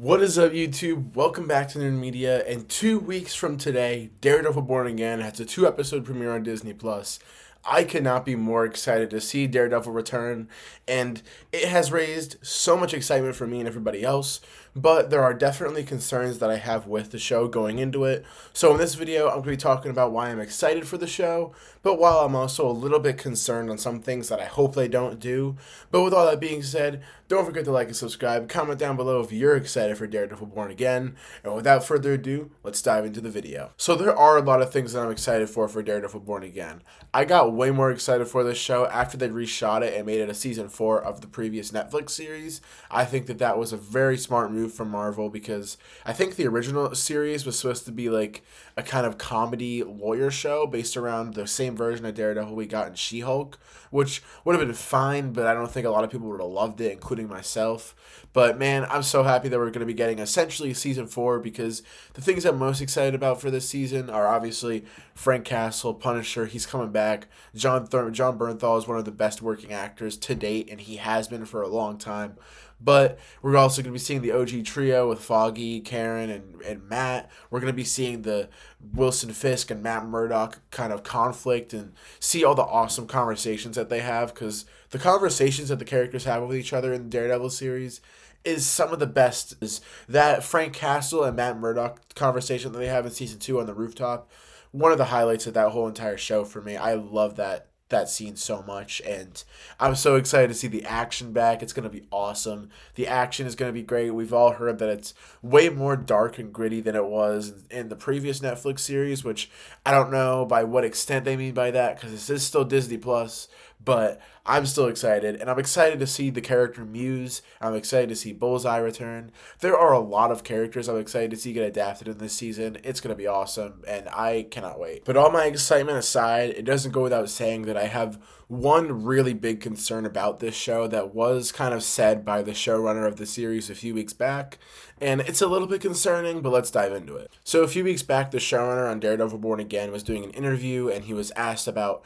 What is up, YouTube? Welcome back to New Media. And 2 weeks from today, Daredevil Born Again has a two-episode premiere on Disney Plus. I could not be more excited to see Daredevil return, and it has raised so much excitement for me and everybody else. But there are definitely concerns that I have with the show going into it. So in this video, I'm going to be talking about why I'm excited for the show, but while I'm also a little bit concerned on some things that I hope they don't do. But with all that being said, don't forget to like and subscribe. Comment down below if you're excited for Daredevil Born Again. And without further ado, let's dive into the video. So there are a lot of things that I'm excited for Daredevil Born Again. I got way more excited for this show after they reshot it and made it a season 4 of the previous Netflix series. I think that was a very smart move from Marvel because I think the original series was supposed to be like a kind of comedy lawyer show based around the same version of Daredevil we got in She-Hulk, which would have been fine, but I don't think a lot of people would have loved it, including myself. But man, I'm so happy that we're going to be getting essentially season 4 because the things I'm most excited about for this season are obviously Frank Castle, Punisher. He's coming back. John Bernthal is one of the best working actors to date, and he has been for a long time. But we're also going to be seeing the OG trio with Foggy, Karen, and Matt. We're going to be seeing the Wilson Fisk and Matt Murdock kind of conflict and see all the awesome conversations that they have, because the conversations that the characters have with each other in the Daredevil series is some of the best. Is that Frank Castle and Matt Murdock conversation that they have in season 2 on the rooftop, one of the highlights of that whole entire show for me. I love that scene so much, and I'm so excited to see the action back. It's going to be awesome. The action is going to be great. We've all heard that it's way more dark and gritty than it was in the previous Netflix series, which I don't know by what extent they mean by that, because this is still Disney Plus. But I'm still excited, and I'm excited to see the character Muse. I'm excited to see Bullseye return. There are a lot of characters I'm excited to see get adapted in this season. It's going to be awesome, and I cannot wait. But all my excitement aside, it doesn't go without saying that I have one really big concern about this show that was kind of said by the showrunner of the series a few weeks back, and it's a little bit concerning, but let's dive into it. So a few weeks back, the showrunner on Daredevil Born Again was doing an interview, and he was asked about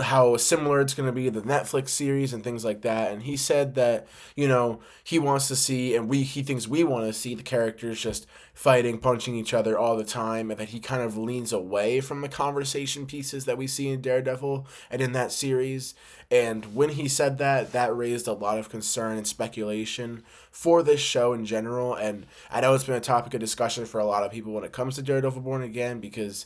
how similar it's going to be to the Netflix series and things like that. And he said that, he wants to see, and he thinks we want to see the characters just fighting, punching each other all the time, and that he kind of leans away from the conversation pieces that we see in Daredevil and in that series. And when he said that, that raised a lot of concern and speculation for this show in general. And I know it's been a topic of discussion for a lot of people when it comes to Daredevil Born Again, because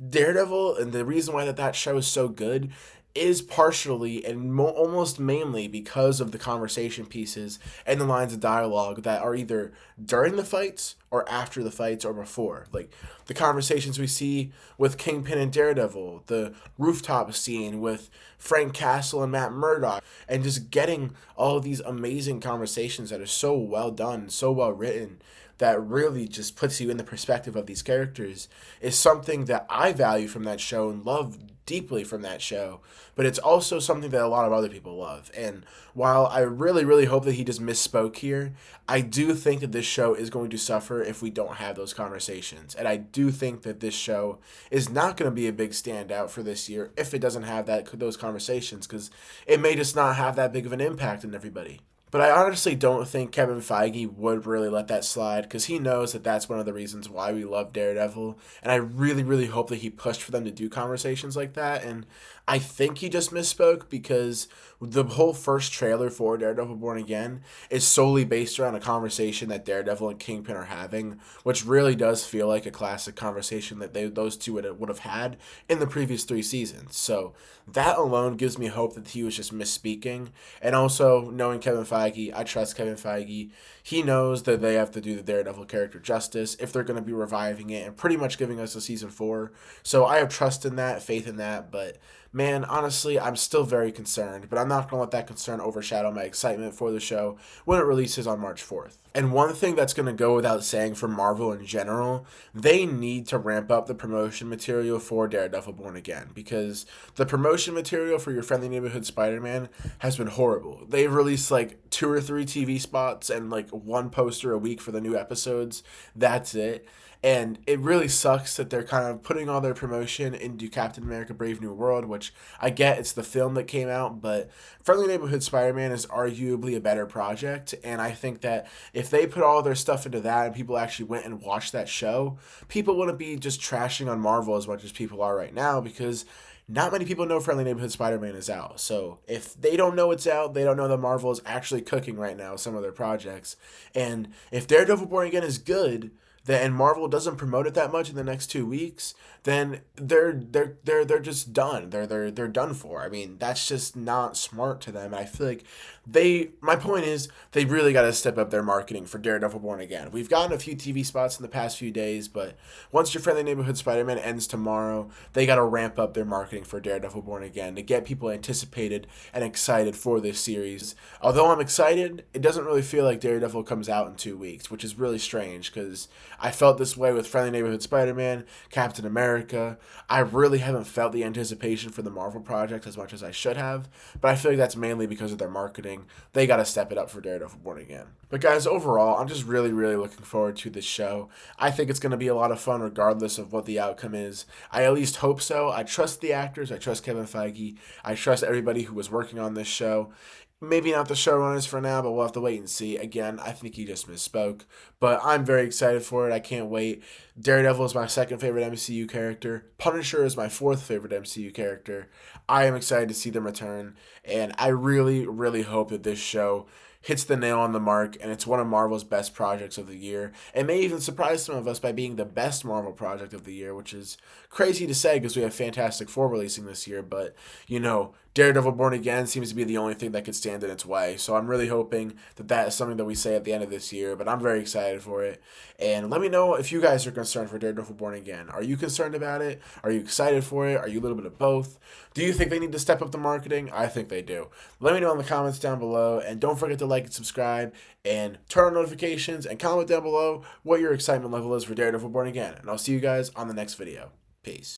Daredevil, and the reason why that show is so good is partially and almost mainly because of the conversation pieces and the lines of dialogue that are either during the fights or after the fights or before. Like the conversations we see with Kingpin and Daredevil, the rooftop scene with Frank Castle and Matt Murdock, and just getting all of these amazing conversations that are so well done, so well written, that really just puts you in the perspective of these characters is something that I value from that show and love deeply from that show. But it's also something that a lot of other people love. And while I really, really hope that he just misspoke here, I do think that this show is going to suffer if we don't have those conversations. And I do think that this show is not going to be a big standout for this year if it doesn't have those conversations, because it may just not have that big of an impact on everybody. But I honestly don't think Kevin Feige would really let that slide, because he knows that that's one of the reasons why we love Daredevil. And I really, really hope that he pushed for them to do conversations like that. And I think he just misspoke, because the whole first trailer for Daredevil Born Again is solely based around a conversation that Daredevil and Kingpin are having, which really does feel like a classic conversation that those two would have had in the previous 3 seasons. So that alone gives me hope that he was just misspeaking. And also, knowing Kevin Feige, I trust Kevin Feige. He knows that they have to do the Daredevil character justice if they're going to be reviving it and pretty much giving us a season 4. So I have trust in that, faith in that. But man, honestly, I'm still very concerned, but I'm not going to let that concern overshadow my excitement for the show when it releases on March 4th. And one thing that's going to go without saying for Marvel in general, they need to ramp up the promotion material for Daredevil Born Again, because the promotion material for Your Friendly Neighborhood Spider-Man has been horrible. They've released like 2 or 3 TV spots and like 1 poster a week for the new episodes. That's it. And it really sucks that they're kind of putting all their promotion into Captain America Brave New World, which I get it's the film that came out, but Friendly Neighborhood Spider-Man is arguably a better project. And I think that if if they put all their stuff into that and people actually went and watched that show, people wouldn't be just trashing on Marvel as much as people are right now, because not many people know Friendly Neighborhood Spider-Man is out. So if they don't know it's out, they don't know that Marvel is actually cooking right now some of their projects. And if Daredevil Born Again is good, then and Marvel doesn't promote it that much in the next 2 weeks, then they're just done. They're done for. I mean, that's just not smart to them. And I feel like my point is they really got to step up their marketing for Daredevil Born Again. We've gotten a few TV spots in the past few days, but once Your Friendly Neighborhood Spider-Man ends tomorrow, they got to ramp up their marketing for Daredevil Born Again to get people anticipated and excited for this series. Although I'm excited, it doesn't really feel like Daredevil comes out in 2 weeks, which is really strange because I felt this way with Friendly Neighborhood Spider-Man, Captain America. I really haven't felt the anticipation for the Marvel project as much as I should have, but I feel like that's mainly because of their marketing. They got to step it up for Daredevil Born Again. But guys, overall, I'm just really, really looking forward to this show. I think it's going to be a lot of fun regardless of what the outcome is. I at least hope so. I trust the actors. I trust Kevin Feige. I trust everybody who was working on this show. Maybe not the showrunners for now, but we'll have to wait and see. Again, I think he just misspoke. But I'm very excited for it. I can't wait. Daredevil is my second favorite MCU character. Punisher is my fourth favorite MCU character. I am excited to see them return. And I really, really hope that this show hits the nail on the mark, and it's one of Marvel's best projects of the year. It may even surprise some of us by being the best Marvel project of the year, which is crazy to say because we have Fantastic Four releasing this year, but, Daredevil Born Again seems to be the only thing that could stand in its way. So I'm really hoping that that is something that we say at the end of this year, but I'm very excited for it. And let me know if you guys are concerned for Daredevil Born Again. Are you concerned about it? Are you excited for it? Are you a little bit of both? Do you think they need to step up the marketing? I think they do. Let me know in the comments down below, and don't forget to like and subscribe, and turn on notifications, and comment down below what your excitement level is for Daredevil Born Again. And I'll see you guys on the next video. Peace.